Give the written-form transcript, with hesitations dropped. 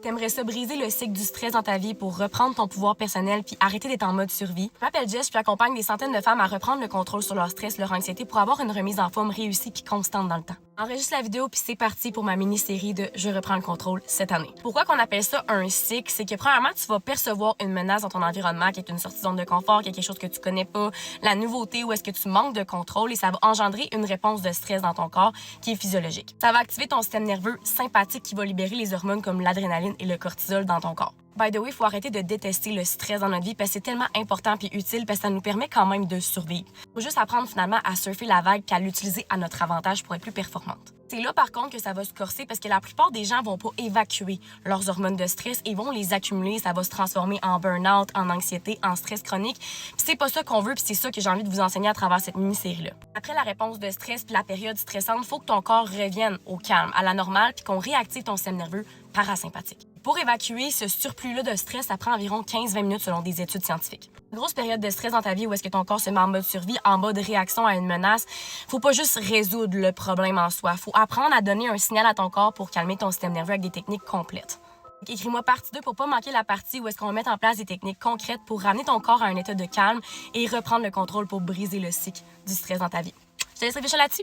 T'aimerais ça briser le cycle du stress dans ta vie pour reprendre ton pouvoir personnel puis arrêter d'être en mode survie? Je m'appelle Jess puis j'accompagne des centaines de femmes à reprendre le contrôle sur leur stress, leur anxiété pour avoir une remise en forme réussie puis constante dans le temps. Enregistre la vidéo puis c'est parti pour ma mini-série de Je reprends le contrôle cette année. Pourquoi qu'on appelle ça un cycle? C'est que premièrement, tu vas percevoir une menace dans ton environnement qui est une sortie de zone de confort, qui est quelque chose que tu connais pas, la nouveauté ou est-ce que tu manques de contrôle et ça va engendrer une réponse de stress dans ton corps qui est physiologique. Ça va activer ton système nerveux sympathique qui va libérer les hormones comme l'adrénaline et le cortisol dans ton corps. By the way, il faut arrêter de détester le stress dans notre vie parce que c'est tellement important et utile parce que ça nous permet quand même de survivre. Il faut juste apprendre finalement à surfer la vague qu'à l'utiliser à notre avantage pour être plus performante. C'est là par contre que ça va se corser parce que la plupart des gens vont pas évacuer leurs hormones de stress et vont les accumuler, ça va se transformer en burn-out, en anxiété, en stress chronique. Puis c'est pas ça qu'on veut, puis c'est ça que j'ai envie de vous enseigner à travers cette mini-série-là. Après la réponse de stress puis la période stressante, il faut que ton corps revienne au calme, à la normale, puis qu'on réactive ton système nerveux parasympathique. Pour évacuer ce surplus-là de stress, ça prend environ 15-20 minutes selon des études scientifiques. Une grosse période de stress dans ta vie où est-ce que ton corps se met en mode survie, en mode réaction à une menace, faut pas juste résoudre le problème en soi. Faut apprendre à donner un signal à ton corps pour calmer ton système nerveux avec des techniques complètes. Écris-moi partie 2 pour pas manquer la partie où est-ce qu'on va mettre en place des techniques concrètes pour ramener ton corps à un état de calme et reprendre le contrôle pour briser le cycle du stress dans ta vie. Je te laisse réfléchir là-dessus.